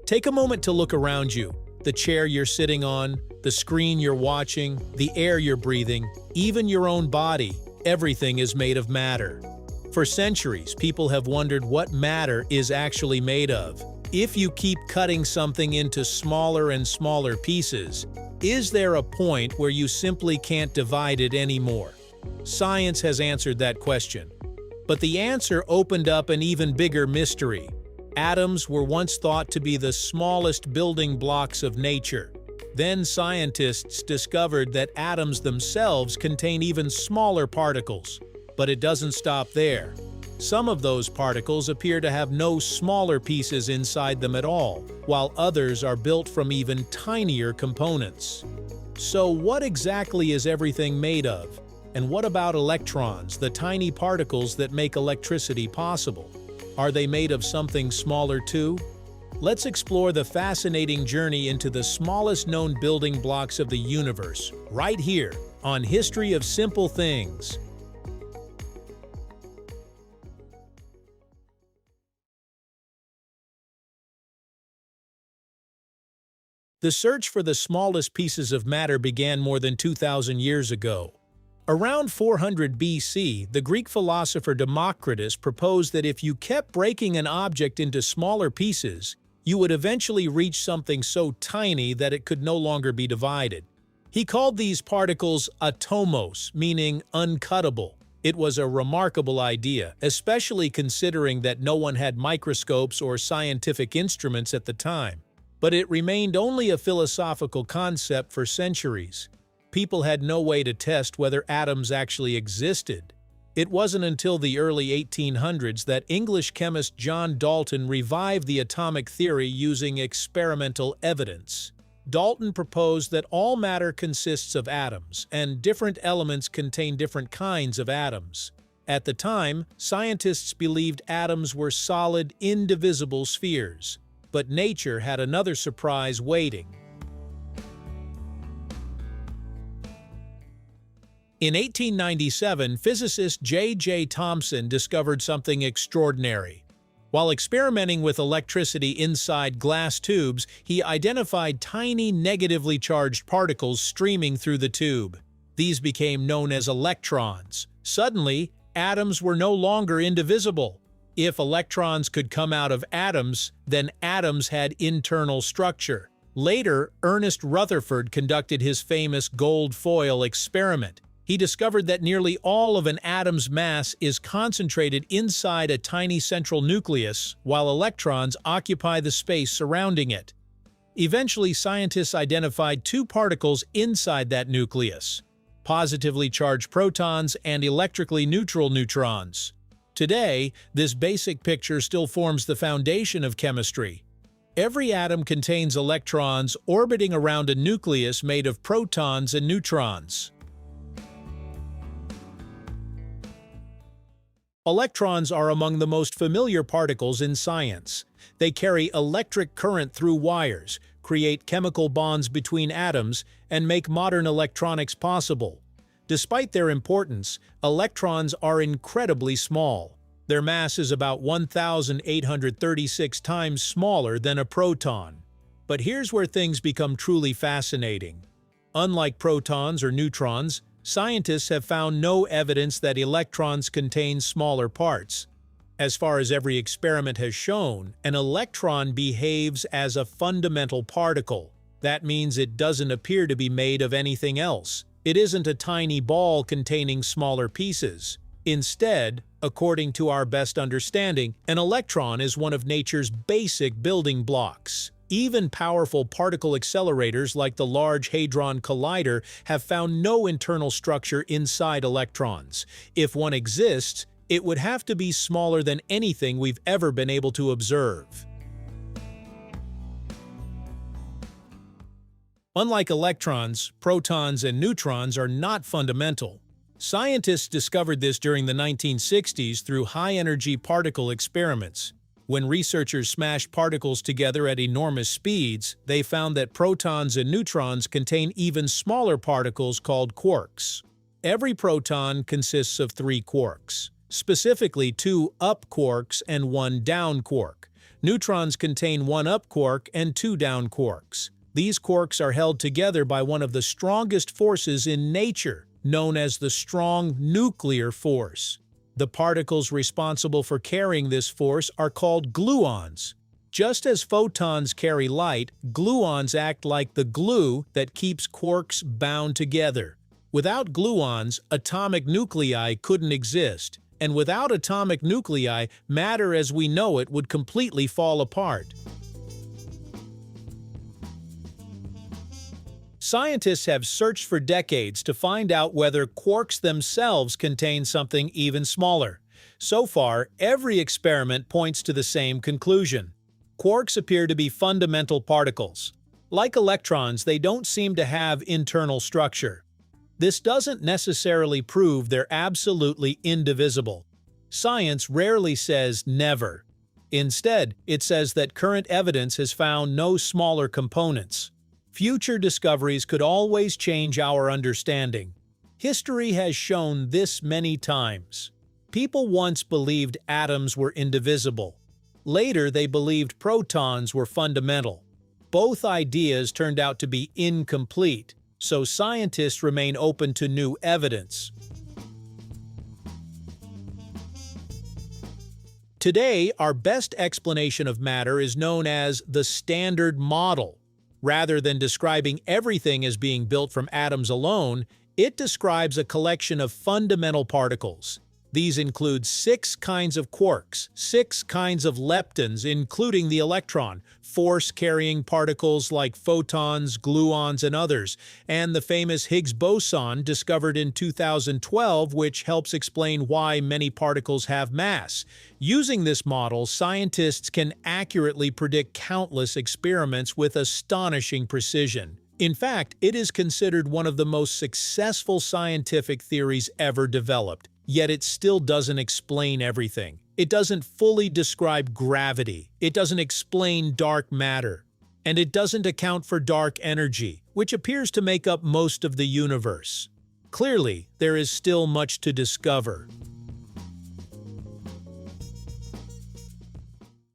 Take a moment to look around you. The chair you're sitting on, the screen you're watching, the air you're breathing, even your own body. Everything is made of matter. For centuries, people have wondered what matter is actually made of. If you keep cutting something into smaller and smaller pieces, is there a point where you simply can't divide it anymore? Science has answered that question. But the answer opened up an even bigger mystery. Atoms were once thought to be the smallest building blocks of nature. Then scientists discovered that atoms themselves contain even smaller particles. But it doesn't stop there. Some of those particles appear to have no smaller pieces inside them at all, while others are built from even tinier components. So what exactly is everything made of? And what about electrons, the tiny particles that make electricity possible? Are they made of something smaller too? Let's explore the fascinating journey into the smallest known building blocks of the universe, right here on History of Simple Things. The search for the smallest pieces of matter began more than 2,000 years ago. Around 400 BC, the Greek philosopher Democritus proposed that if you kept breaking an object into smaller pieces, you would eventually reach something so tiny that it could no longer be divided. He called these particles atomos, meaning uncuttable. It was a remarkable idea, especially considering that no one had microscopes or scientific instruments at the time. But it remained only a philosophical concept for centuries. People had no way to test whether atoms actually existed. It wasn't until the early 1800s that English chemist John Dalton revived the atomic theory using experimental evidence. Dalton proposed that all matter consists of atoms, and different elements contain different kinds of atoms. At the time, scientists believed atoms were solid, indivisible spheres. But nature had another surprise waiting. In 1897, physicist J.J. Thomson discovered something extraordinary. While experimenting with electricity inside glass tubes, he identified tiny negatively charged particles streaming through the tube. These became known as electrons. Suddenly, atoms were no longer indivisible. If electrons could come out of atoms, then atoms had internal structure. Later, Ernest Rutherford conducted his famous gold foil experiment. He discovered that nearly all of an atom's mass is concentrated inside a tiny central nucleus, while electrons occupy the space surrounding it. Eventually, scientists identified two particles inside that nucleus: positively charged protons and electrically neutral neutrons. Today, this basic picture still forms the foundation of chemistry. Every atom contains electrons orbiting around a nucleus made of protons and neutrons. Electrons are among the most familiar particles in science. They carry electric current through wires, create chemical bonds between atoms, and make modern electronics possible. Despite their importance, electrons are incredibly small. Their mass is about 1,836 times smaller than a proton. But here's where things become truly fascinating. Unlike protons or neutrons, scientists have found no evidence that electrons contain smaller parts. As far as every experiment has shown, an electron behaves as a fundamental particle. That means it doesn't appear to be made of anything else. It isn't a tiny ball containing smaller pieces. Instead, according to our best understanding, an electron is one of nature's basic building blocks. Even powerful particle accelerators like the Large Hadron Collider have found no internal structure inside electrons. If one exists, it would have to be smaller than anything we've ever been able to observe. Unlike electrons, protons and neutrons are not fundamental. Scientists discovered this during the 1960s through high-energy particle experiments. When researchers smashed particles together at enormous speeds, they found that protons and neutrons contain even smaller particles called quarks. Every proton consists of 3 quarks, specifically 2 up quarks and 1 down quark. Neutrons contain one up quark and two down quarks. These quarks are held together by one of the strongest forces in nature, known as the strong nuclear force. The particles responsible for carrying this force are called gluons. Just as photons carry light, gluons act like the glue that keeps quarks bound together. Without gluons, atomic nuclei couldn't exist, and without atomic nuclei, matter as we know it would completely fall apart. Scientists have searched for decades to find out whether quarks themselves contain something even smaller. So far, every experiment points to the same conclusion. Quarks appear to be fundamental particles. Like electrons, they don't seem to have internal structure. This doesn't necessarily prove they're absolutely indivisible. Science rarely says never. Instead, it says that current evidence has found no smaller components. Future discoveries could always change our understanding. History has shown this many times. People once believed atoms were indivisible. Later, they believed protons were fundamental. Both ideas turned out to be incomplete, so scientists remain open to new evidence. Today, our best explanation of matter is known as the Standard Model. Rather than describing everything as being built from atoms alone, it describes a collection of fundamental particles. These include 6 kinds of quarks, 6 kinds of leptons, including the electron, force-carrying particles like photons, gluons, and others, and the famous Higgs boson discovered in 2012, which helps explain why many particles have mass. Using this model, scientists can accurately predict countless experiments with astonishing precision. In fact, it is considered one of the most successful scientific theories ever developed. Yet it still doesn't explain everything. It doesn't fully describe gravity. It doesn't explain dark matter. And it doesn't account for dark energy, which appears to make up most of the universe. Clearly, there is still much to discover.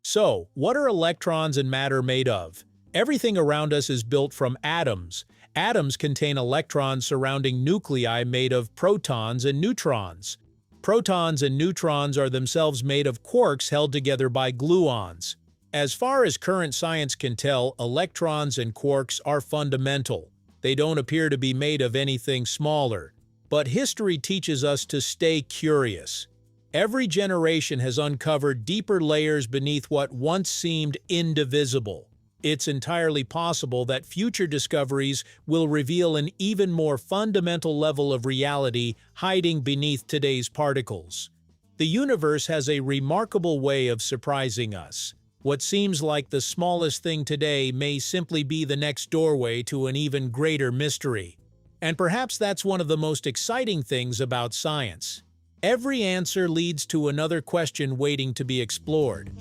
So, what are electrons and matter made of? Everything around us is built from atoms. Atoms contain electrons surrounding nuclei made of protons and neutrons. Protons and neutrons are themselves made of quarks held together by gluons. As far as current science can tell, electrons and quarks are fundamental. They don't appear to be made of anything smaller. But history teaches us to stay curious. Every generation has uncovered deeper layers beneath what once seemed indivisible. It's entirely possible that future discoveries will reveal an even more fundamental level of reality hiding beneath today's particles. The universe has a remarkable way of surprising us. What seems like the smallest thing today may simply be the next doorway to an even greater mystery. And perhaps that's one of the most exciting things about science. Every answer leads to another question waiting to be explored.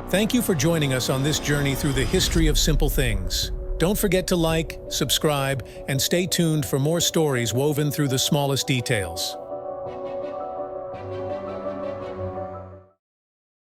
Thank you for joining us on this journey through the history of simple things. Don't forget to like, subscribe, and stay tuned for more stories woven through the smallest details.